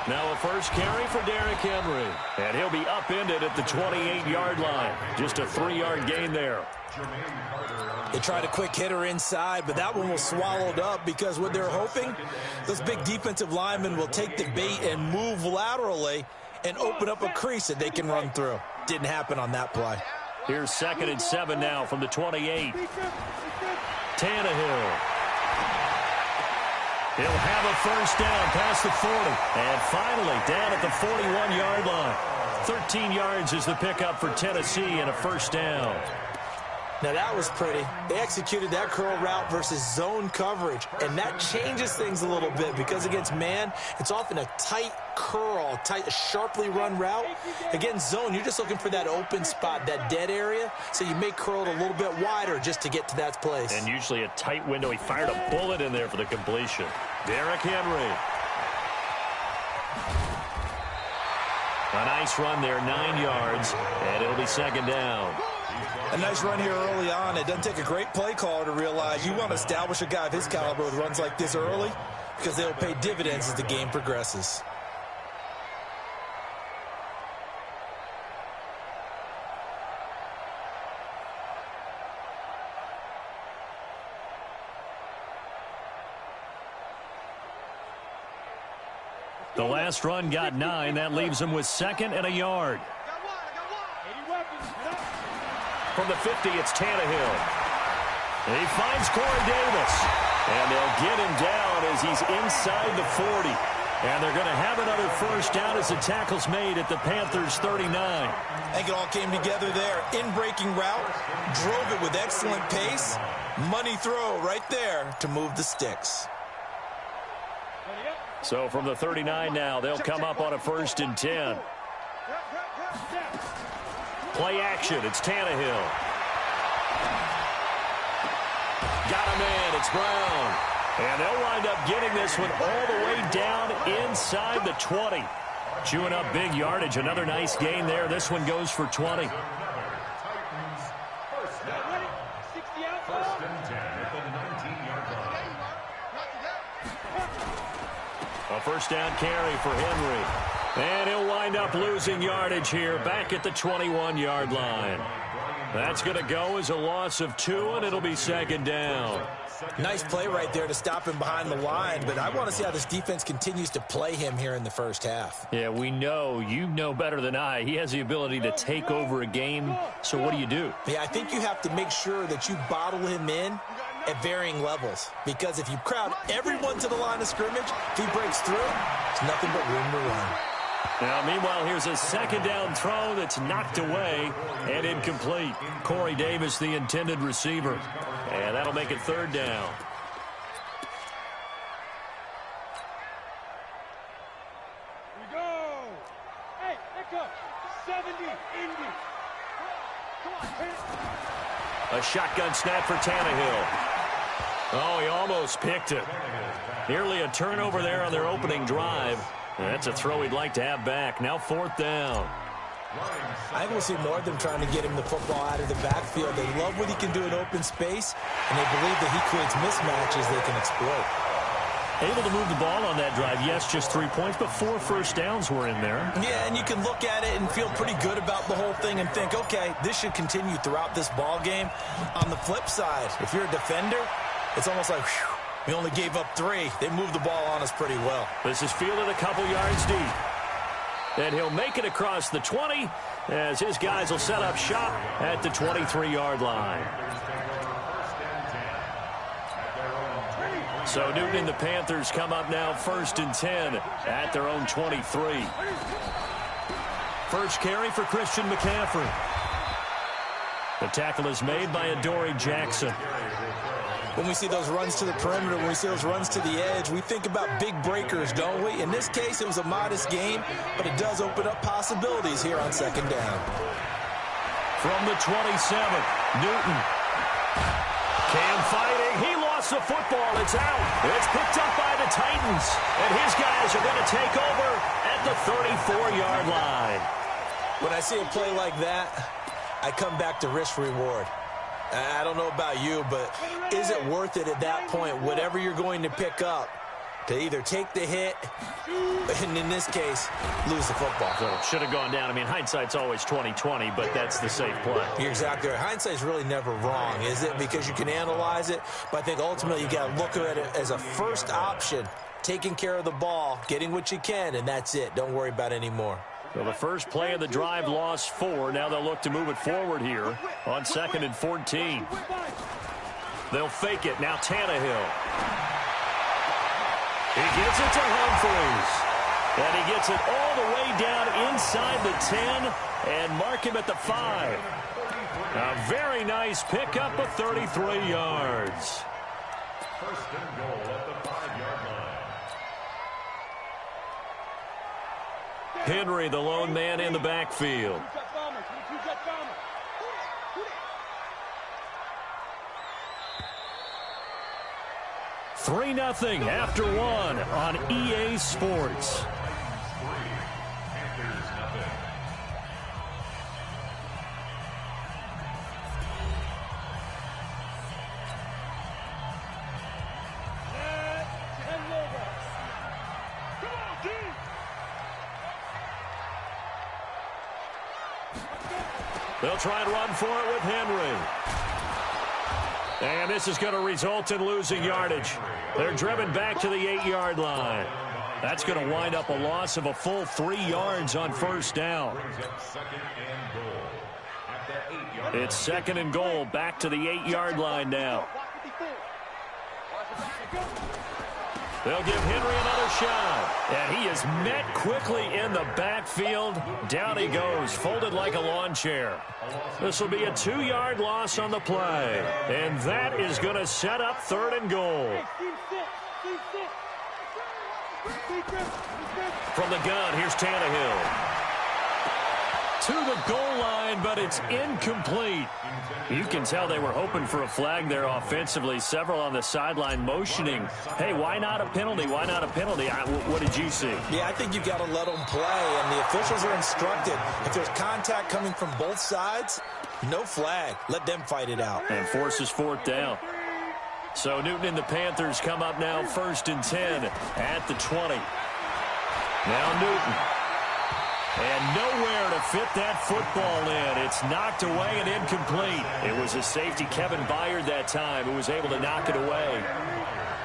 Now a first carry for Derrick Henry. And he'll be upended at the 28-yard line. Just a 3-yard gain there. They tried a quick hitter inside, but that one was swallowed up because what they're hoping, those big defensive linemen will take the bait and move laterally and open up a crease that they can run through. Didn't happen on that play. Here's 2nd and 7 now from the 28. Tannehill. He'll have a first down past the 40. And finally down at the 41-yard line. 13 yards is the pickup for Tennessee and a first down. Now that was pretty. They executed that curl route versus zone coverage, and that changes things a little bit because against man, it's often a tight curl, tight, sharply run route. Against zone, you're just looking for that open spot, that dead area, so you may curl it a little bit wider just to get to that place. And usually a tight window. He fired a bullet in there for the completion. Derrick Henry. A nice run there, 9 yards, and it'll be 2nd down. A nice run here early on. It doesn't take a great play caller to realize you want to establish a guy of his caliber with runs like this early because they'll pay dividends as the game progresses. The last run got 9. That leaves him with 2nd and a yard. From the 50, it's Tannehill. He finds Corey Davis. And they'll get him down as he's inside the 40. And they're going to have another first down as the tackle's made at the Panthers' 39. I think it all came together there. In-breaking route, drove it with excellent pace. Money throw right there to move the sticks. So from the 39 now, they'll come up on a 1st and 10. Play action, it's Tannehill. Got a man, it's Brown. And they'll wind up getting this one all the way down inside the 20. Chewing up big yardage, another nice gain there. This one goes for 20. A first down carry for Henry. And he'll wind up losing yardage here back at the 21-yard line. That's going to go as a loss of 2, and it'll be 2nd down. Nice play right there to stop him behind the line, but I want to see how this defense continues to play him here in the first half. Yeah, we know. You know better than I. He has the ability to take over a game, so what do? Yeah, I think you have to make sure that you bottle him in at varying levels, because if you crowd everyone to the line of scrimmage, if he breaks through, there's nothing but room to run. Now, meanwhile, here's a 2nd down throw that's knocked away and incomplete. Corey Davis, the intended receiver. And that'll make it 3rd down. Here we go. Hey, pick up. 70, Indy. Come on. A shotgun snap for Tannehill. Oh, he almost picked it. Nearly a turnover there on their opening drive. That's a throw he'd like to have back. Now 4th down. I think we'll see more of them trying to get him the football out of the backfield. They love what he can do in open space, and they believe that he creates mismatches they can exploit. Able to move the ball on that drive. Yes, just 3 points, but 4 first downs were in there. Yeah, and you can look at it and feel pretty good about the whole thing and think, okay, this should continue throughout this ball game. On the flip side, if you're a defender, it's almost like, whew, we only gave up 3. They moved the ball on us pretty well. This is fielded a couple yards deep. And he'll make it across the 20 as his guys will set up shop at the 23-yard line. So Newton and the Panthers come up now 1st and 10 at their own 23. First carry for Christian McCaffrey. The tackle is made by Adoree Jackson. When we see those runs to the perimeter, when we see those runs to the edge, we think about big breakers, don't we? In this case, it was a modest game, but it does open up possibilities here on 2nd down. From the 27, Newton. Cam fighting. He lost the football. It's out. It's picked up by the Titans. And his guys are going to take over at the 34-yard line. When I see a play like that, I come back to risk-reward. I don't know about you, but is it worth it at that point, whatever you're going to pick up, to either take the hit, and in this case, lose the football? So it should have gone down. I mean, hindsight's always 20/20, but that's the safe play. You're exactly right. Hindsight's really never wrong, is it? Because you can analyze it, but I think ultimately you got to look at it as a first option, taking care of the ball, getting what you can, and that's it. Don't worry about any more. So the first play of the drive lost 4. Now they'll look to move it forward here on 2nd and 14. They'll fake it. Now Tannehill. He gets it to Humphries. And he gets it all the way down inside the 10 and mark him at the 5. A very nice pickup of 33 yards. First and goal at the 5-yard line. Henry, the lone man in the backfield. 3-0 after 1 on EA Sports. They'll try and run for it with Henry. And this is going to result in losing yardage. They're driven back to the 8-yard line. That's going to wind up a loss of a full 3 yards on first down. It's 2nd and goal, back to the 8-yard line now. They'll give Henry another shot. And he is met quickly in the backfield. Down he goes, folded like a lawn chair. This will be a 2-yard loss on the play. And that is going to set up 3rd and goal. From the gun, here's Tannehill. To the goal line, but it's incomplete. You can tell they were hoping for a flag there offensively. Several on the sideline motioning, hey, why not a penalty? Why not a penalty? What did you see? Yeah, I think you've got to let them play, and the officials are instructed. If there's contact coming from both sides, no flag. Let them fight it out. And forces 4th down. So Newton and the Panthers come up now 1st and 10 at the 20. Now Newton. And nowhere to fit that football in. It's knocked away and incomplete. It was a safety, Kevin Byard, that time, who was able to knock it away.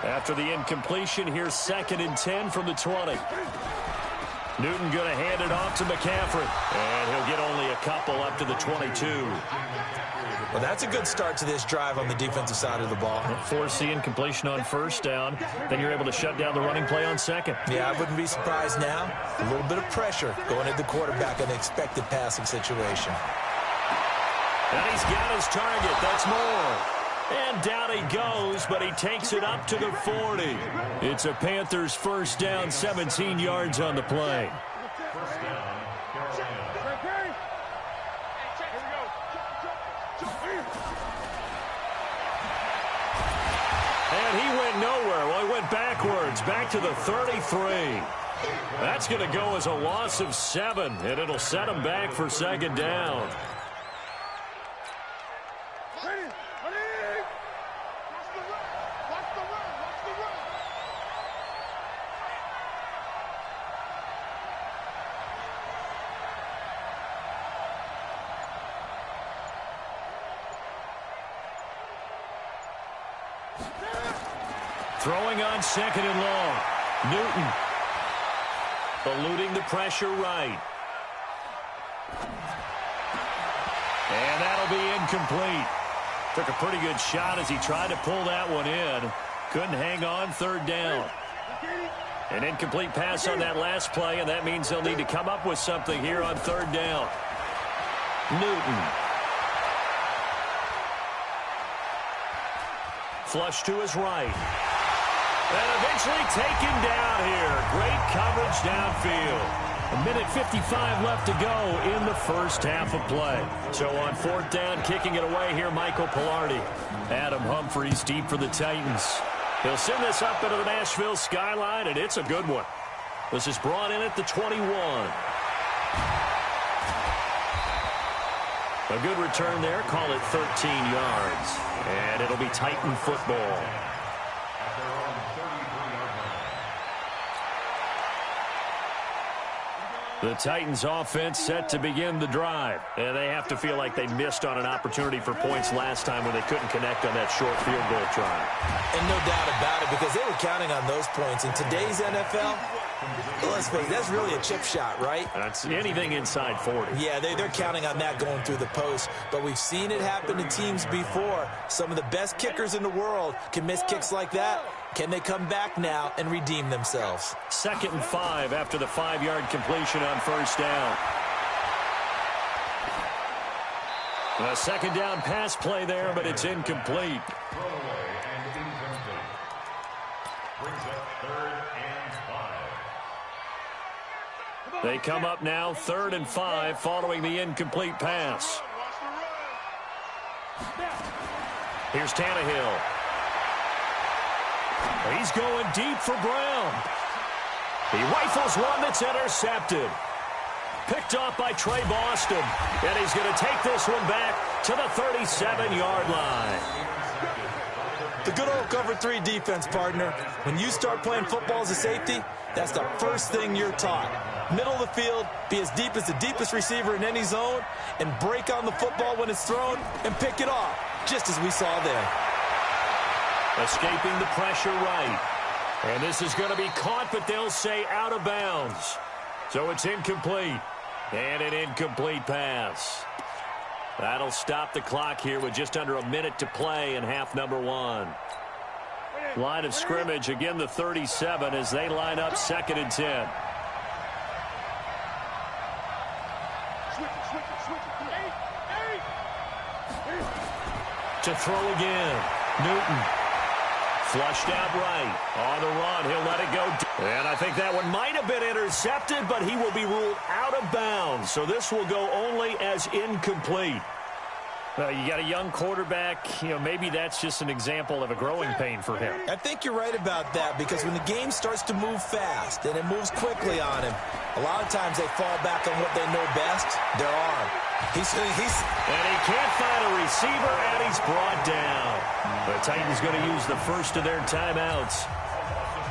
After the incompletion, here's 2nd and 10 from the 20. Newton going to hand it off to McCaffrey. And he'll get only a couple up to the 22. Well, that's a good start to this drive on the defensive side of the ball. Force the incompletion on first down. Then you're able to shut down the running play on 2nd. Yeah, I wouldn't be surprised now. A little bit of pressure going at the quarterback in an expected passing situation. And he's got his target. That's more. And down he goes, but he takes it up to the 40. It's a Panthers first down, 17 yards on the play. First down, Carolina. And he went nowhere. Well, he went backwards, back to the 33. That's going to go as a loss of 7, and it'll set him back for 2nd down. Throwing on 2nd and long. Newton eluding the pressure right. And that'll be incomplete. Took a pretty good shot as he tried to pull that one in. Couldn't hang on, 3rd down. An incomplete pass on that last play, and that means they'll need to come up with something here on 3rd down. Newton. Flush to his right. And eventually taken down here. Great coverage downfield. 1:55 left to go in the first half of play. So on 4th down, kicking it away here, Michael Pilardi. Adam Humphries deep for the Titans. He'll send this up into the Nashville skyline, and it's a good one. This is brought in at the 21. A good return there. Call it 13 yards. And it'll be Titan football. The Titans offense set to begin the drive. And they have to feel like they missed on an opportunity for points last time when they couldn't connect on that short field goal try. And no doubt about it, because they were counting on those points. In today's NFL, let's face it, that's really a chip shot, right? That's anything inside 40. Yeah, they're counting on that going through the post. But we've seen it happen to teams before. Some of the best kickers in the world can miss kicks like that. Can they come back now and redeem themselves? 2nd and 5 after the 5-yard completion on first down. A second down pass play there, but it's incomplete. Throwaway and incomplete. Brings up 3rd and 5. They come up now 3rd and 5 following the incomplete pass. Here's Tannehill. He's going deep for Brown. He rifles one that's intercepted. Picked off by Trey Boston. And he's going to take this one back to the 37-yard line. The good old cover 3 defense, partner. When you start playing football as a safety, that's the first thing you're taught. Middle of the field, be as deep as the deepest receiver in any zone, and break on the football when it's thrown and pick it off, just as we saw there. Escaping the pressure right. And this is going to be caught, but they'll say out of bounds. So it's incomplete. And an incomplete pass. That'll stop the clock here with just under a minute to play in half number 1. Line of scrimmage, again the 37 as they line up 2nd and 10. To throw again. Newton. Flushed out right. On the run. He'll let it go. And I think that one might have been intercepted, but he will be ruled out of bounds. So this will go only as incomplete. You got a young quarterback. Maybe that's just an example of a growing pain for him. I think you're right about that, because when the game starts to move fast and it moves quickly on him, a lot of times they fall back on what they know best, their arm. And he can't find a receiver, and he's brought down. The Titans going to use the first of their timeouts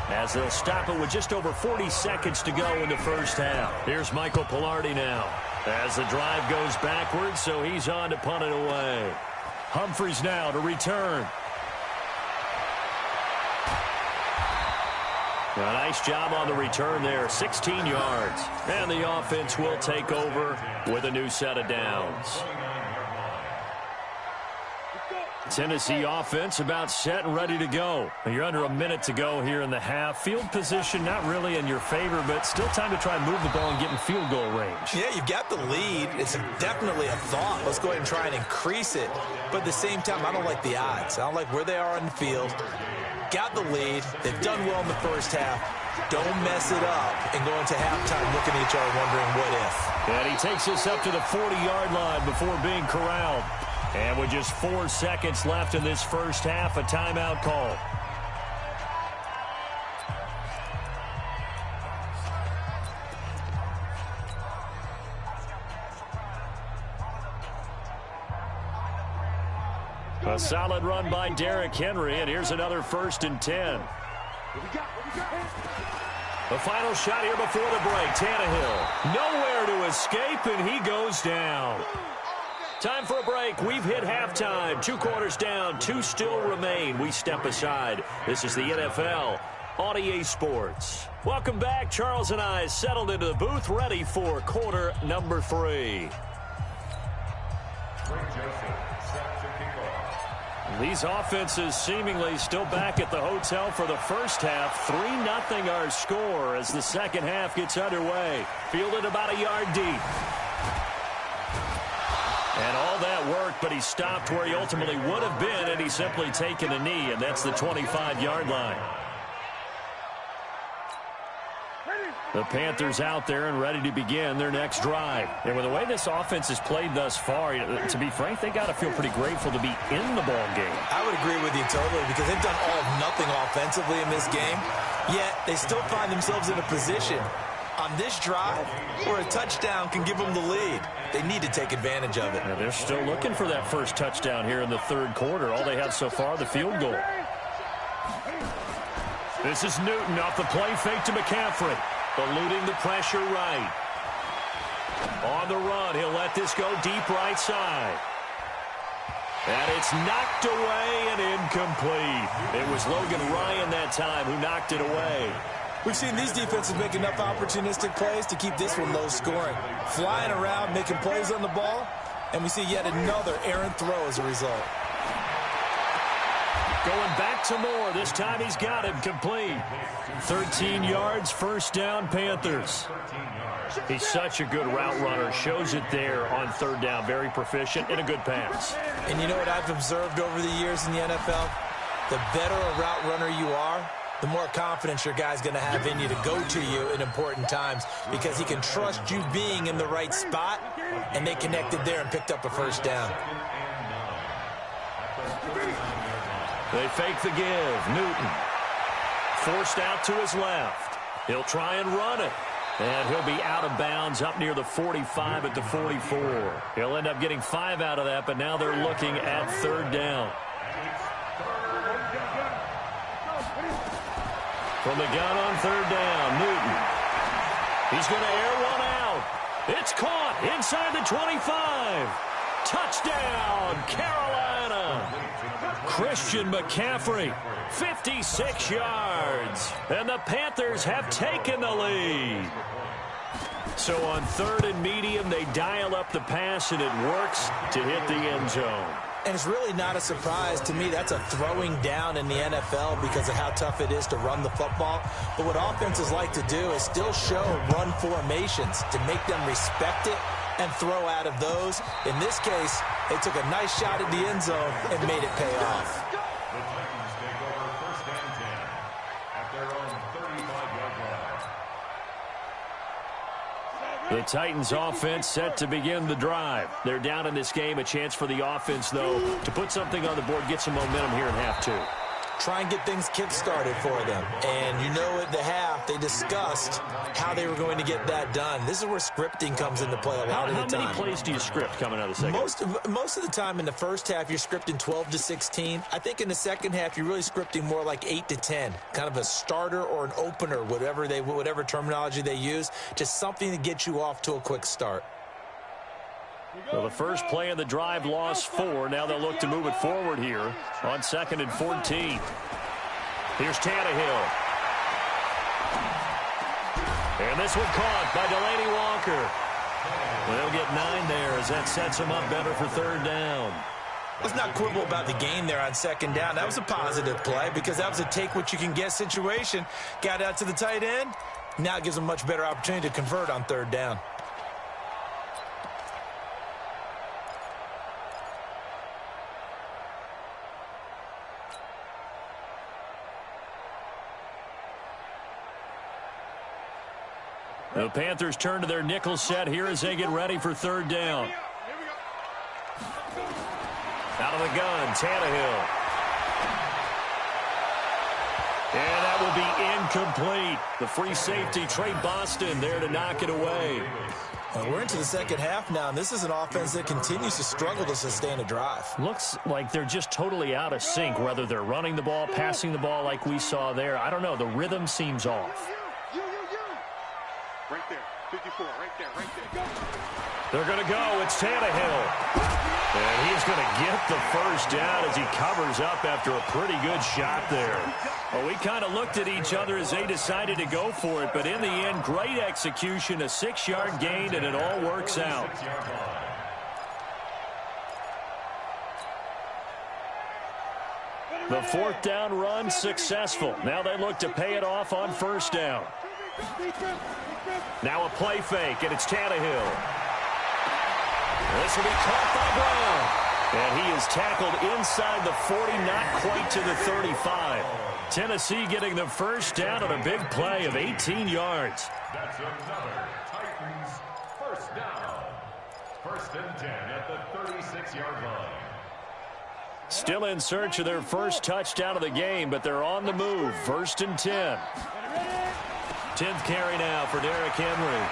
as they'll stop it with just over 40 seconds to go in the first half. Here's Michael Pilardi now as the drive goes backwards, so he's on to punt it away. Humphries now to return. A nice job on the return there, 16 yards. And the offense will take over with a new set of downs. Tennessee offense about set and ready to go. You're under a minute to go here in the half. Field position not really in your favor, but still time to try and move the ball and get in field goal range. Yeah, you've got the lead. It's definitely a thought. Let's go ahead and try and increase it. But at the same time, I don't like the odds. I don't like where they are on the field. Got the lead. They've done well in the first half. Don't mess it up and go into halftime looking at each other wondering what if. And he takes us up to the 40-yard line before being corralled. And with just 4 seconds left in this first half, a timeout call. A solid run by Derrick Henry, and here's another 1st and 10. The final shot here before the break. Tannehill nowhere to escape, and he goes down. Time for a break. We've hit halftime. 2 quarters down. 2 still remain. We step aside. This is the NFL on EA Sports. Welcome back. Charles and I settled into the booth, ready for quarter number 3. These offenses seemingly still back at the hotel for the first half. 3-0 our score as the second half gets underway. Fielded about a yard deep. And all that worked, but he stopped where he ultimately would have been, and he's simply taken a knee, and that's the 25-yard line. The Panthers out there and ready to begin their next drive. And with the way this offense has played thus far, to be frank, they got to feel pretty grateful to be in the ball game. I would agree with you totally, because they've done all of nothing offensively in this game, yet they still find themselves in a position on this drive where a touchdown can give them the lead. They need to take advantage of it. Yeah, they're still looking for that first touchdown here in the third quarter. All they have so far, the field goal. This is Newton off the play fake to McCaffrey. Eluding the pressure right. On the run, he'll let this go deep right side. And it's knocked away and incomplete. It was Logan Ryan that time who knocked it away. We've seen these defenses make enough opportunistic plays to keep this one low scoring. Flying around, making plays on the ball, and we see yet another errant throw as a result. Going back to Moore. This time he's got it complete. 13 yards, first down, Panthers. He's such a good route runner. Shows it there on third down. Very proficient and a good pass. And you know what I've observed over the years in the NFL? The better a route runner you are, the more confidence your guy's going to have in you to go to you in important times because he can trust you being in the right spot, and they connected there and picked up a first down. They fake the give. Newton forced out to his left. He'll try and run it. And he'll be out of bounds up near the 45 at the 44. He'll end up getting 5 out of that, but now they're looking at third down. From the gun on third down, Newton. He's going to air one out. It's caught inside the 25. Touchdown, Carolina. Christian McCaffrey, 56 yards. And the Panthers have taken the lead. So on third and medium, they dial up the pass, and it works to hit the end zone. And it's really not a surprise to me. That's a throwing down in the NFL because of how tough it is to run the football. But what offenses like to do is still show run formations to make them respect it and throw out of those. In this case, they took a nice shot at the end zone and made it pay off. The Titans take over first and 10 at their own 35-yard line. The Titans offense set to begin the drive. They're down in this game. A chance for the offense, though, to put something on the board, get some momentum here in half two. Try and get things kick-started for them. And you know at the half, they discussed how they were going to get that done. This is where scripting comes into play a lot of the time. How many plays do you script coming out of the second? Most of the time in the first half, you're scripting 12 to 16. I think in the second half, you're really scripting more like 8 to 10. Kind of a starter or an opener, whatever terminology they use. Just something to get you off to a quick start. Well, the first play of the drive lost 4. Now they'll look to move it forward here on 2nd and 14. Here's Tannehill. And this one caught by Delaney Walker. They'll get 9 there as that sets them up better for third down. Let's not quibble about the gain there on second down. That was a positive play because that was a take-what-you-can-get situation. Got out to the tight end. Now it gives them a much better opportunity to convert on third down. The Panthers turn to their nickel set here as they get ready for third down. Out of the gun, Tannehill. And that will be incomplete. The free safety, Trey Boston, there to knock it away. We're into the second half now, and this is an offense that continues to struggle to sustain a drive. Looks like they're just totally out of sync, whether they're running the ball, passing the ball like we saw there. I don't know. The rhythm seems off. Right there, 54, right there, right there. They're going to go. It's Tannehill. And he's going to get the first down as he covers up after a pretty good shot there. Well, we kind of looked at each other as they decided to go for it, but in the end, great execution, a 6-yard gain, and it all works out. The fourth down run successful. Now they look to pay it off on first down. Now a play fake, and it's Tannehill. This will be caught by Brown. And he is tackled inside the 40, not quite to the 35. Tennessee getting the first down on a big play of 18 yards. That's another Titans first down. First and 10 at the 36-yard line. Still in search of their first touchdown of the game, but they're on the move. First and 10. 10th carry now for Derrick Henry.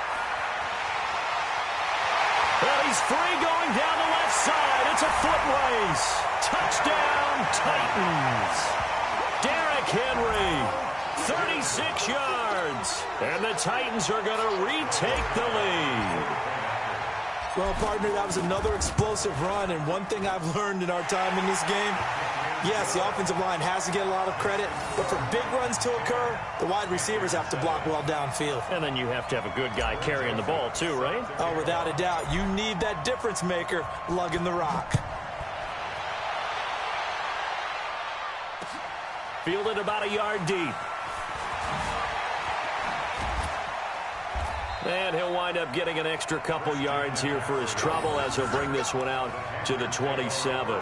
Well, he's free going down the left side. It's a foot race. Touchdown, Titans. Derrick Henry, 36 yards. And the Titans are going to retake the lead. Well, partner, that was another explosive run, and one thing I've learned in our time in this game, yes, the offensive line has to get a lot of credit, but for big runs to occur, the wide receivers have to block well downfield. And then you have to have a good guy carrying the ball too, right? Oh, without a doubt. You need that difference maker lugging the rock. Fielded about a yard deep. And he'll wind up getting an extra couple yards here for his trouble as he'll bring this one out to the 27.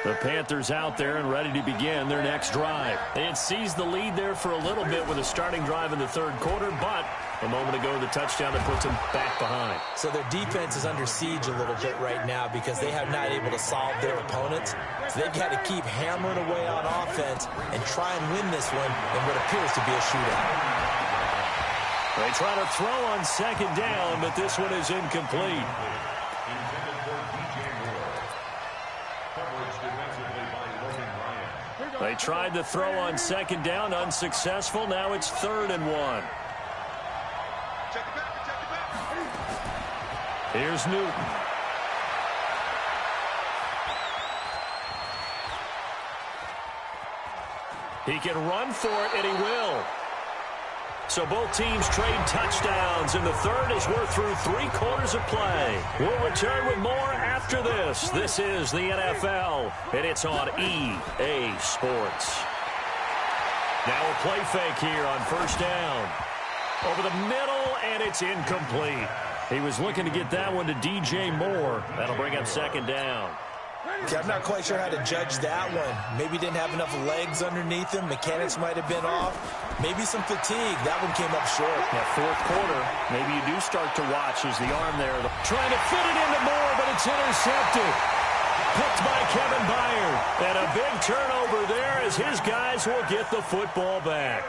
The Panthers out there and ready to begin their next drive. They had seized the lead there for a little bit with a starting drive in the third quarter, but a moment ago the touchdown that puts them back behind. So their defense is under siege a little bit right now because they have not able to solve their opponents. So they've got to keep hammering away on offense and try and win this one in what appears to be a shootout. They try to throw on second down, but this one is incomplete. They tried to throw on second down, unsuccessful. Now it's 3rd and 1. Here's Newton. He can run for it, and he will. So both teams trade touchdowns, and the third as we're through 3 quarters of play. We'll return with more after this. This is the NFL, and it's on EA Sports. Now a play fake here on first down. Over the middle, and it's incomplete. He was looking to get that one to DJ Moore. That'll bring up second down. Okay, I'm not quite sure how to judge that one. Maybe didn't have enough legs underneath him. Mechanics might have been off. Maybe some fatigue. That one came up short. That fourth quarter, maybe you do start to watch as the arm there. Trying to fit it into Moore, but it's intercepted. Picked by Kevin Byard. And a big turnover there as his guys will get the football back.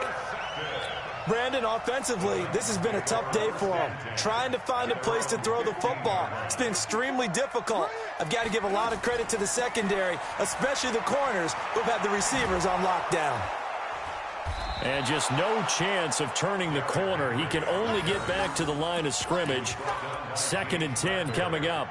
Brandon, offensively, this has been a tough day for him. Trying to find a place to throw the football. It's been extremely difficult. I've got to give a lot of credit to the secondary, especially the corners who've had the receivers on lockdown. And just no chance of turning the corner. He can only get back to the line of scrimmage. 2nd and 10 coming up.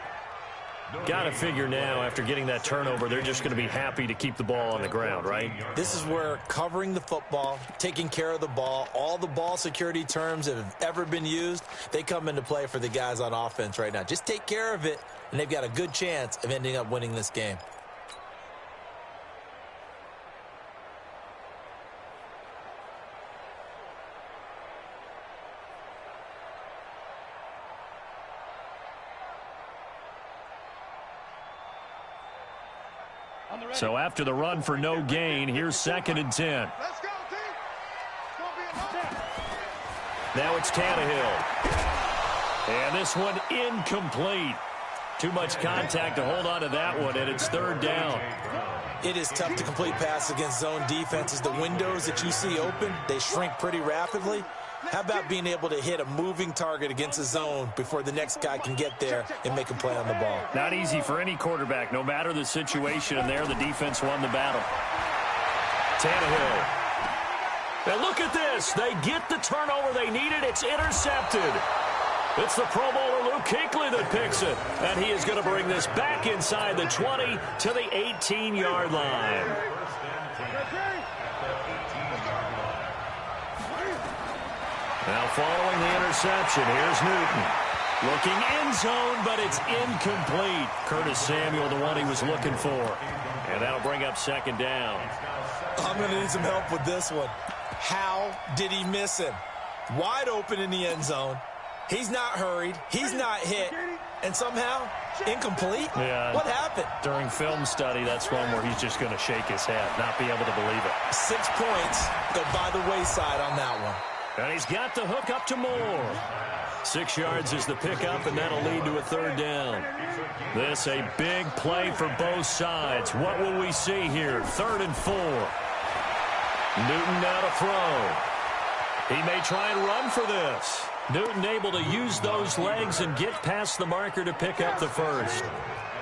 Got to figure now, after getting that turnover, they're just going to be happy to keep the ball on the ground, right? This is where covering the football, taking care of the ball, all the ball security terms that have ever been used, they come into play for the guys on offense right now. Just take care of it, and they've got a good chance of ending up winning this game. So after the run for no gain, here's 2nd and 10. Let's go, team. It's gonna be enough. Now it's Tannehill. And this one incomplete. Too much contact to hold on to that one, and it's 3rd down. It is tough to complete passes against zone defenses. The windows that you see open, they shrink pretty rapidly. How about being able to hit a moving target against a zone before the next guy can get there and make a play on the ball? Not easy for any quarterback, no matter the situation, and there the defense won the battle. Tannehill. And look at this. They get the turnover they needed. It's intercepted. It's the Pro Bowler Luke Kuechly that picks it. And he is going to bring this back inside the 20 to the 18-yard line. Now following the interception, here's Newton. Looking end zone, but it's incomplete. Curtis Samuel, the one he was looking for. And that'll bring up 2nd down. I'm going to need some help with this one. How did he miss him? Wide open in the end zone. He's not hurried. He's not hit. And somehow, incomplete? Yeah. What happened? During film study, that's one where he's just going to shake his head, not be able to believe it. 6 points go by the wayside on that one. And he's got the hook up to Moore. 6 yards is the pickup, and that'll lead to a third down. This a big play for both sides. What will we see here? 3rd and 4. Newton now to throw. He may try and run for this. Newton able to use those legs and get past the marker to pick up the first.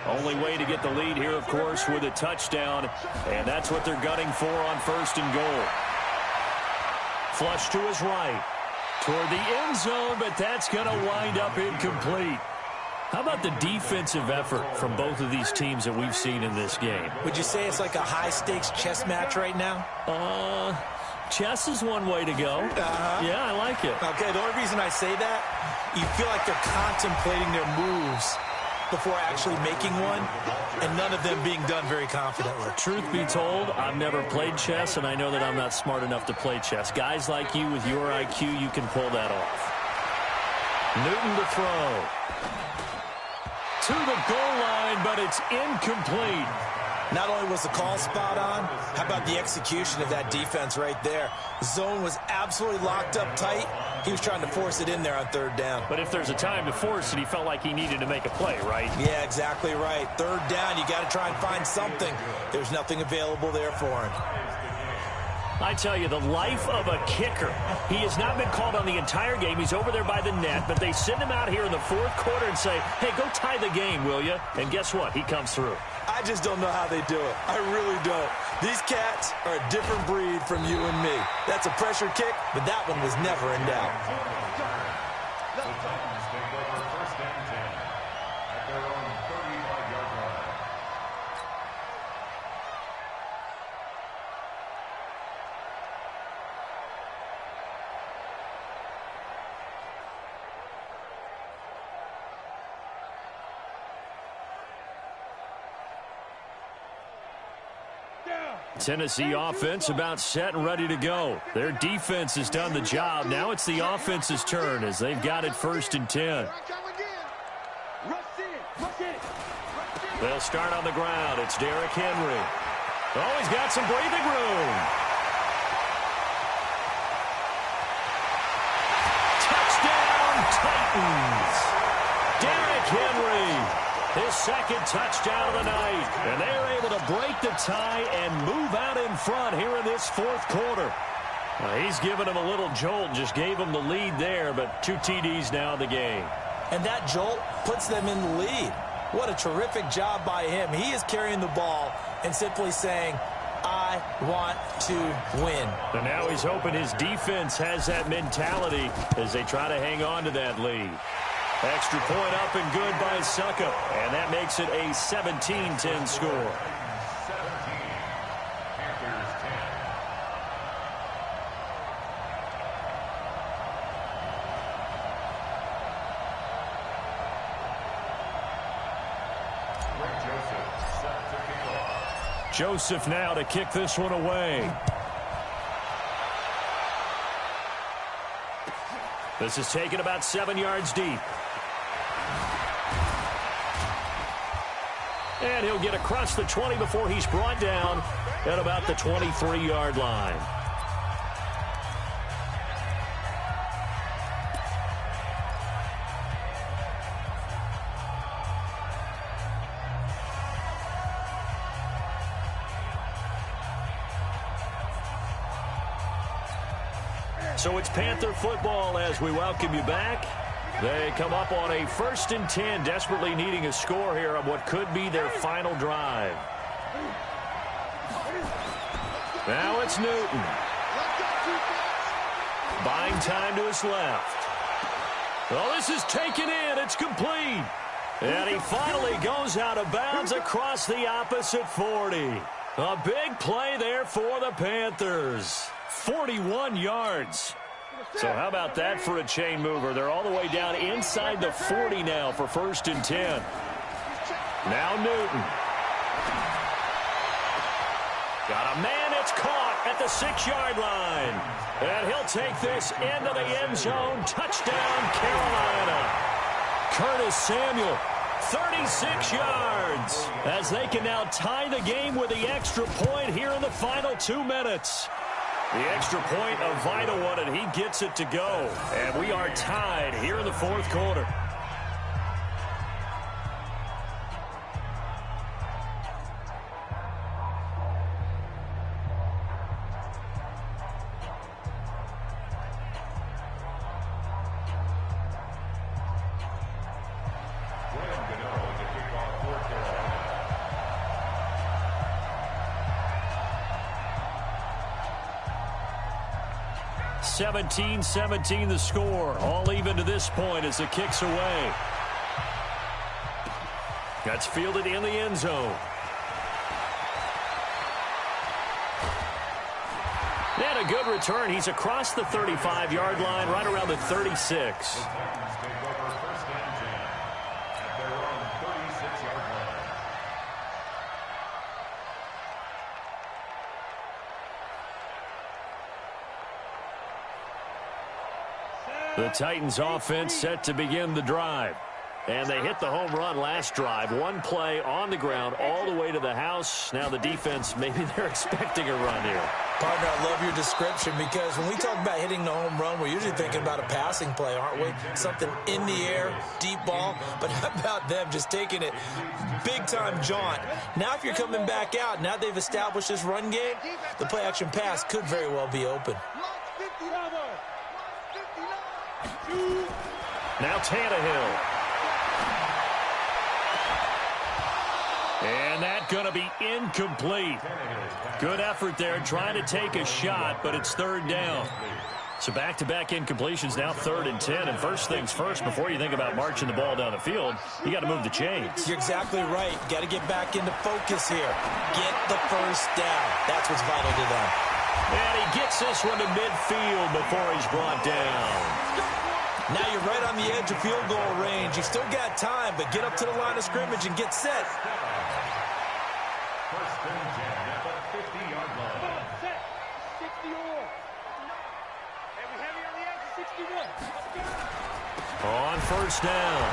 Only way to get the lead here, of course, with a touchdown, and that's what they're gunning for on 1st and goal. Flush to his right. Toward the end zone, but that's going to wind up incomplete. How about the defensive effort from both of these teams that we've seen in this game? Would you say it's like a high-stakes chess match right now? Chess is one way to go. Yeah, I like it. Okay, the only reason I say that, you feel like they're contemplating their moves before actually making one, and none of them being done very confidently. Truth be told, I've never played chess, and I know that I'm not smart enough to play chess. Guys like you with your IQ, you can pull that off. Newton to throw. To the goal line, but it's incomplete. Not only was the call spot on, how about the execution of that defense right there? Zone was absolutely locked up tight. He was trying to force it in there on 3rd down. But if there's a time to force it, he felt like he needed to make a play, right? Yeah, exactly right. 3rd down, you got to try and find something. There's nothing available there for him. I tell you, the life of a kicker. He has not been called on the entire game. He's over there by the net, but they send him out here in the 4th quarter and say, hey, go tie the game, will you? And guess what? He comes through. I just don't know how they do it. I really don't. These cats are a different breed from you and me. That's a pressure kick, but that one was never in doubt. The Titans take over 1st and 10 at their own 35-yard line. Tennessee offense about set and ready to go. Their defense has done the job. Now it's the offense's turn as they've got it 1st and 10. They'll start on the ground. It's Derrick Henry. Oh, he's got some breathing room. Touchdown, Titans. Derrick Henry. His 2nd touchdown of the night. And they're able to break the tie and move out in front here in this 4th quarter. He's given him a little jolt, just gave him the lead there, but 2 TDs now in the game. And that jolt puts them in the lead. What a terrific job by him. He is carrying the ball and simply saying, I want to win. And now he's hoping his defense has that mentality as they try to hang on to that lead. Extra point up and good by Suckup. And that makes it a 17-10 score. 17, Panthers 10. Joseph set to kick off. Joseph now to kick this one away. This is taken about 7 yards deep. And he'll get across the 20 before he's brought down at about the 23-yard line. So it's Panther football as we welcome you back. They come up on a 1st and 10, desperately needing a score here on what could be their final drive. Now it's Newton. Buying time to his left. Well, this is taken in. It's complete. And he finally goes out of bounds across the opposite 40. A big play there for the Panthers. 41 yards. So how about that for a chain mover? They're all the way down inside the 40 now for 1st and 10. Now Newton. Got a man, it's caught at the 6-yard line. And he'll take this into the end zone. Touchdown, Carolina. Curtis Samuel, 36 yards. As they can now tie the game with the extra point here in the final 2 minutes. The extra point, a vital one, and he gets it to go. And we are tied here in the fourth quarter. Graham Gano to kick off for Carolina. 17-17 the score. All even to this point as the kick's away. That's fielded in the end zone. And a good return. He's across the 35-yard line, right around the 36. The Titans take over first and 10 at their own 36-yard line. The Titans offense set to begin the drive. And they hit the home run last drive. One play on the ground all the way to the house. Now the defense, maybe they're expecting a run here. Partner, I love your description because when we talk about hitting the home run, we're usually thinking about a passing play, aren't we? Something in the air, deep ball. But how about them just taking it big-time jaunt? Now if you're coming back out, now they've established this run game, the play-action pass could very well be open. Now Tannehill. And that's going to be incomplete. Good effort there trying to take a shot, but it's third down. So back-to-back incompletions, now 3rd and 10. And first things first, before you think about marching the ball down the field, you got to move the chains. You're exactly right. Got to get back into focus here. Get the first down. That's what's vital to them. And he gets this one to midfield before he's brought down. Now you're right on the edge of field goal range. You've still got time, but get up to the line of scrimmage and get set. First and 10 at the 50-yard line. Set. 60 or. And we have it on the edge of 61. On first down,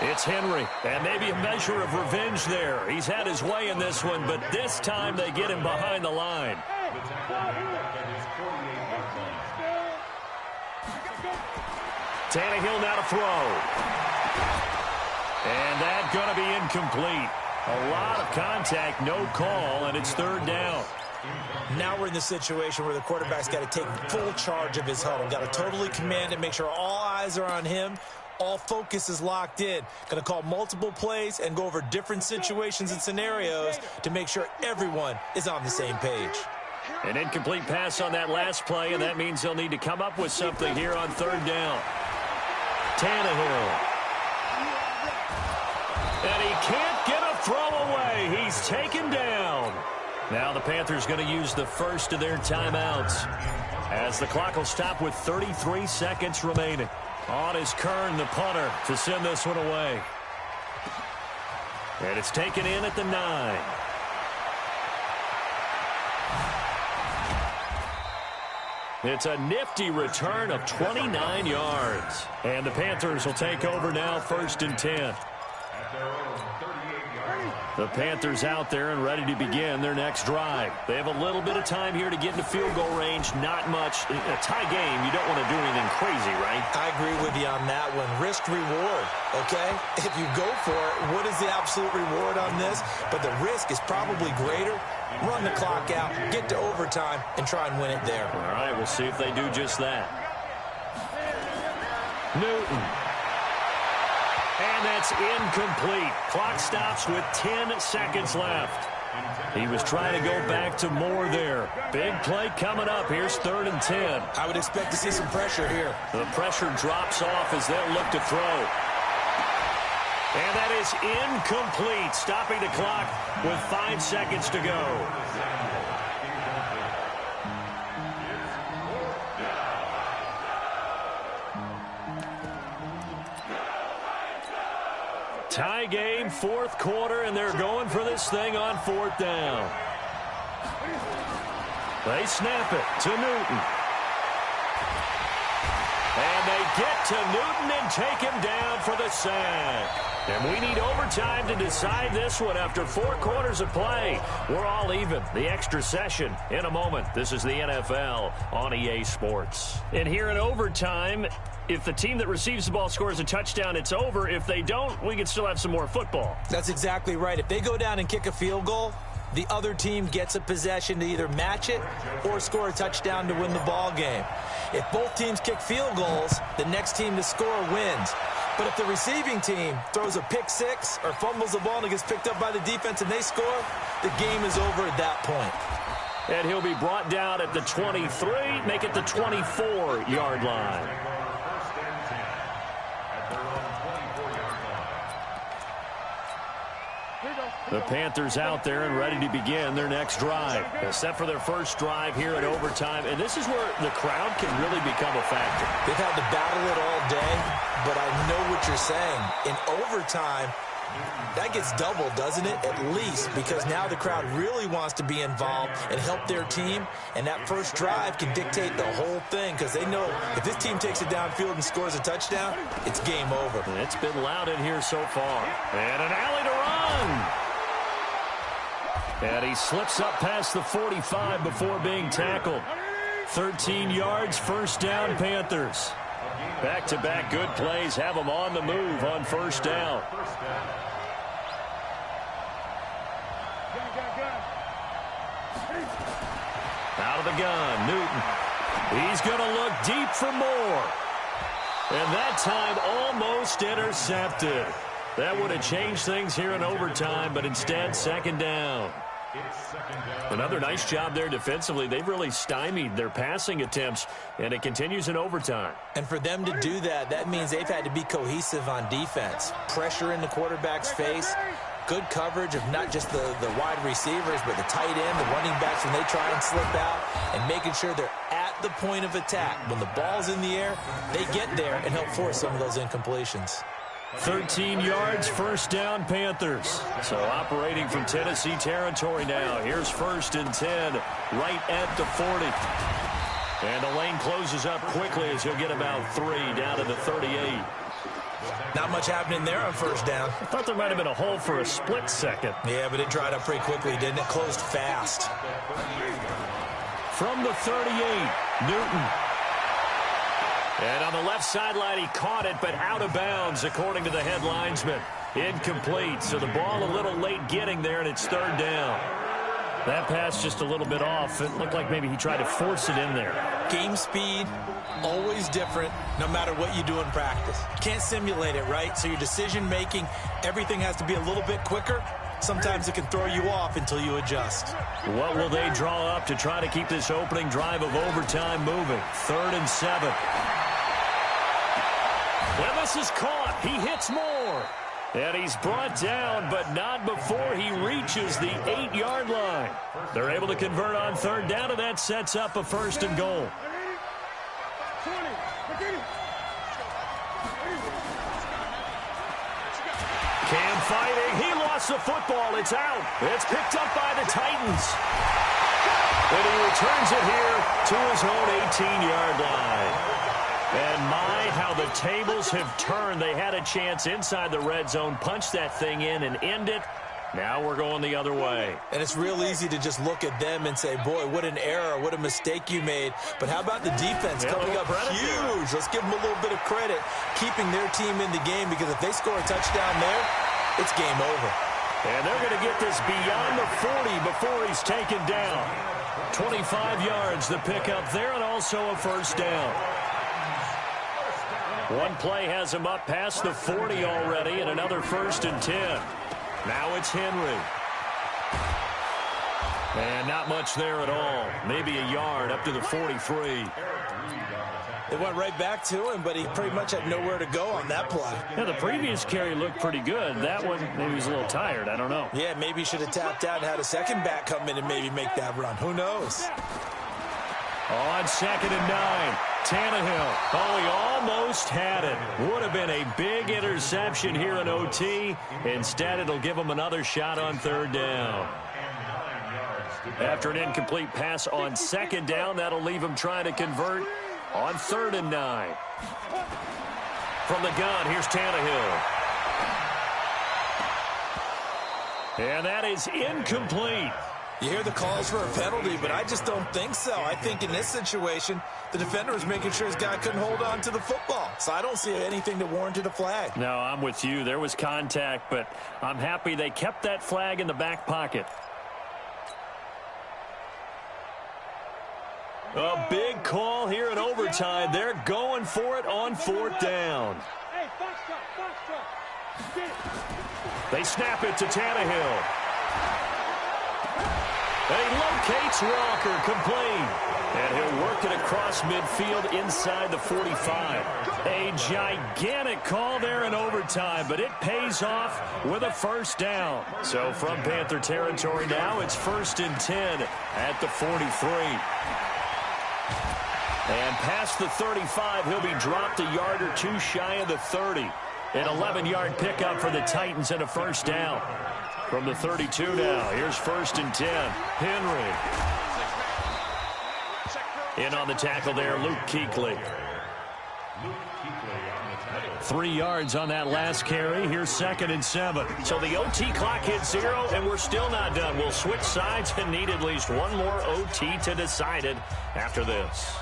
it's Henry. And maybe a measure of revenge there. He's had his way in this one, but this time they get him behind the line. The tackle made at his 48-yard line. Tannehill now to throw. And that's going to be incomplete. A lot of contact, no call, and it's third down. Now we're in the situation where the quarterback's got to take full charge of his huddle. Got to totally command it, make sure all eyes are on him. All focus is locked in. Going to call multiple plays and go over different situations and scenarios to make sure everyone is on the same page. An incomplete pass on that last play, and that means they'll need to come up with something here on third down. Tannehill. And he can't get a throw away. He's taken down. Now the Panthers going to use the first of their timeouts as the clock will stop with 33 seconds remaining. On is Kern, the punter, to send this one away. And it's taken in at the 9. It's a nifty return of 29 yards. And the Panthers will take over now, 1st and 10. At their own 38-yard line. The Panthers out there and ready to begin their next drive. They have a little bit of time here to get into field goal range. Not much. In a tie game, you don't want to do anything crazy, right? I agree with you on that one. Risk-reward, okay? If you go for it, what is the absolute reward on this? But the risk is probably greater. Run the clock out, get to overtime, and try and win it there. All right, we'll see if they do just that. Newton. And that's incomplete. Clock stops with 10 seconds left. He was trying to go back to more there. Big play coming up. Here's 3rd and 10. I would expect to see some pressure here. The pressure drops off as they'll look to throw. And that is incomplete, stopping the clock with 5 seconds to go. Tie game, 4th quarter, and they're going for this thing on 4th down. They snap it to Newton. And they get to Newton and take him down for the sack. And we need overtime to decide this one after 4 quarters of play. We're all even. The extra session in a moment. This is the NFL on EA Sports. And here in overtime, if the team that receives the ball scores a touchdown, it's over. If they don't, we can still have some more football. That's exactly right. If they go down and kick a field goal, the other team gets a possession to either match it or score a touchdown to win the ball game. If both teams kick field goals, the next team to score wins. But if the receiving team throws a pick six or fumbles the ball and it gets picked up by the defense and they score, the game is over at that point. And he'll be brought down at the 23, make it the 24-yard line. The Panthers out there and ready to begin their next drive. Set for their first drive here in overtime. And this is where the crowd can really become a factor. They've had to battle it all day, but I know what you're saying. In overtime, that gets doubled, doesn't it? At least, because now the crowd really wants to be involved and help their team. And that first drive can dictate the whole thing because they know if this team takes it downfield and scores a touchdown, it's game over. And it's been loud in here so far. And an alley to run. And he slips up past the 45 before being tackled. 13 yards, first down, Panthers. Back-to-back good plays have them on the move on first down. Out of the gun, Newton. He's going to look deep for more. And that time almost intercepted. That would have changed things here in overtime, but instead, second down. Another nice job there defensively. They've really stymied their passing attempts, and it continues in overtime. And for them to do that, that means they've had to be cohesive on defense. Pressure in the quarterback's face, good coverage of not just the wide receivers, but the tight end, the running backs when they try and slip out, and making sure they're at the point of attack. When the ball's in the air, they get there and help force some of those incompletions. 13 yards, first down, Panthers. So operating from Tennessee territory now. Here's first and 10, right at the 40. And the lane closes up quickly as he'll get about 3 down to the 38. Not much happening there on first down. I thought there might have been a hole for a split second. Yeah, but it dried up pretty quickly, didn't it? Closed fast. From the 38, Newton. And on the left sideline, he caught it, but out of bounds, according to the head linesman. Incomplete, so the ball a little late getting there, and it's third down. That pass just a little bit off. It looked like maybe he tried to force it in there. Game speed, always different, no matter what you do in practice. Can't simulate it, right? So your decision-making, everything has to be a little bit quicker. Sometimes it can throw you off until you adjust. What will they draw up to try to keep this opening drive of overtime moving? 3rd and 7. And this is caught. He hits more. And he's brought down, but not before he reaches the 8-yard line. They're able to convert on third down, and that sets up a first and goal. Cam fighting. He lost the football. It's out. It's picked up by the Titans. And he returns it here to his own 18-yard line. And my, how the tables have turned. They had a chance inside the red zone, punch that thing in and end it. Now we're going the other way. And it's real easy to just look at them and say, boy, what an error, what a mistake you made. But how about the defense coming up huge? Let's give them a little bit of credit, keeping their team in the game, because if they score a touchdown there, it's game over. And they're going to get this beyond the 40 before he's taken down. 25 yards, the pickup there, and also a first down. One play has him up past the 40 already, and another 1st and 10. Now it's Henry. And not much there at all. Maybe a yard up to the 43. They went right back to him, but he pretty much had nowhere to go on that play. Yeah, the previous carry looked pretty good. That one, maybe he was a little tired. I don't know. Yeah, maybe he should have tapped out and had a second back come in and maybe make that run. Who knows? On 2nd and 9, Tannehill. Oh, he almost had it. Would have been a big interception here in OT. Instead, it'll give him another shot on third down. After an incomplete pass on 2nd down, that'll leave him trying to convert on 3rd and 9. From the gun, here's Tannehill. And that is incomplete. You hear the calls for a penalty, but I just don't think so. I think in this situation, the defender was making sure his guy couldn't hold on to the football. So I don't see anything that warranted a flag. No, I'm with you. There was contact, but I'm happy they kept that flag in the back pocket. A big call here in overtime. They're going for it on 4th down. Hey, fox. They snap it to Tannehill. He locates Walker, complete. And he'll work it across midfield inside the 45. A gigantic call there in overtime, but it pays off with a 1st down. So from Panther territory now, it's 1st and 10 at the 43. And past the 35, he'll be dropped a yard or two shy of the 30. An 11-yard pickup for the Titans and a 1st down. From the 32 now, here's 1st and 10. Henry. In on the tackle there, Luke Kuechly. 3 yards on that last carry. Here's 2nd and 7. So the OT clock hits 0, and we're still not done. We'll switch sides and need at least one more OT to decide it after this.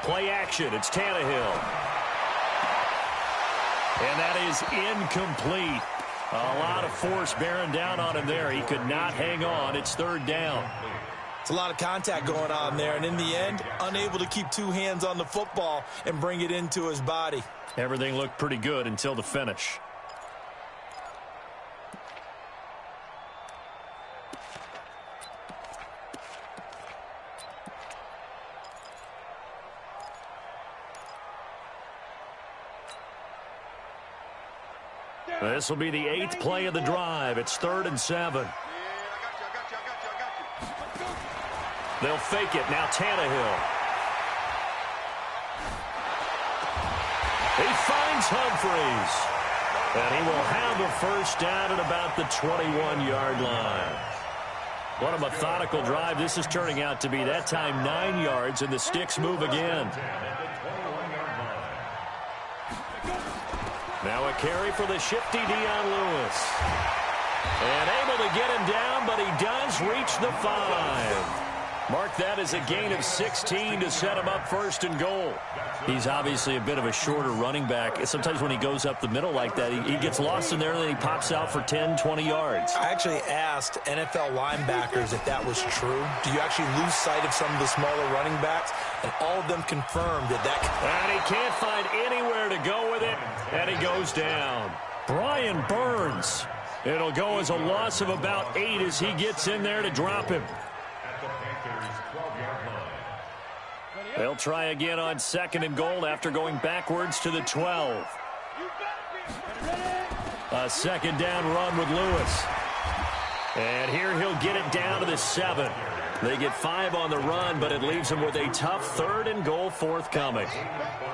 Play action. It's Tannehill. And that is incomplete. A lot of force bearing down on him there. He could not hang on. It's 3rd down. It's a lot of contact going on there, and in the end, unable to keep 2 hands on the football and bring it into his body. Everything looked pretty good until the finish. This will be the 8th play of the drive. It's 3rd and 7. They'll fake it. Now Tannehill. He finds Humphries. And he will have a 1st down at about the 21-yard line. What a methodical drive this is turning out to be. That time 9 yards, and the sticks move again. Now a carry for the shifty Dion Lewis. And able to get him down, but he does reach the 5. Mark that as a gain of 16 to set him up 1st and goal. He's obviously a bit of a shorter running back. Sometimes when he goes up the middle like that, he gets lost in there, and then he pops out for 10, 20 yards. I actually asked NFL linebackers if that was true. Do you actually lose sight of some of the smaller running backs? And all of them confirmed that. And he can't find anywhere to go with it, and he goes down. Brian Burns. It'll go as a loss of about 8 as he gets in there to drop him. They'll try again on 2nd and goal after going backwards to the 12. A 2nd down run with Lewis. And here he'll get it down to the 7. They get 5 on the run, but it leaves them with a tough 3rd and goal forthcoming.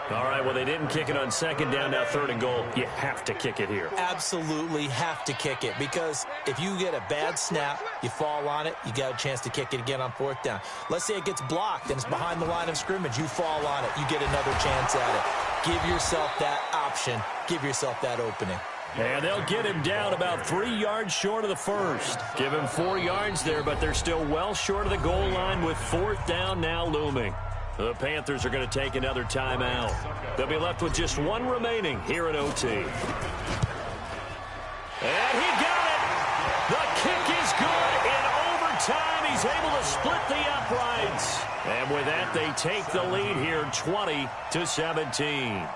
All right, well, they didn't kick it on 2nd down, now 3rd and goal. You have to kick it here. Absolutely have to kick it, because if you get a bad snap, you fall on it, you got a chance to kick it again on 4th down. Let's say it gets blocked and it's behind the line of scrimmage. You fall on it, you get another chance at it. Give yourself that option. Give yourself that opening. And they'll get him down about 3 yards short of the 1st. Give him 4 yards there, but they're still well short of the goal line with 4th down now looming. The Panthers are going to take another timeout. They'll be left with just 1 remaining here at OT. And he got it! The kick is good in overtime. He's able to split the uprights. And with that, they take the lead here 20-17.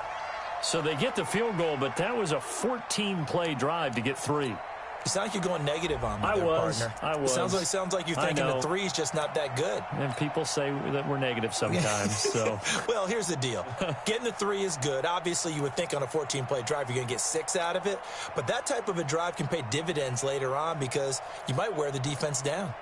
So they get the field goal, but that was a 14-play drive to get 3. You sound like you're going negative on me, I was. Sounds like you're thinking the 3's just not that good. And people say that we're negative sometimes. So, well, here's the deal. Getting the 3 is good. Obviously, you would think on a 14-play drive you're going to get 6 out of it. But that type of a drive can pay dividends later on, because you might wear the defense down.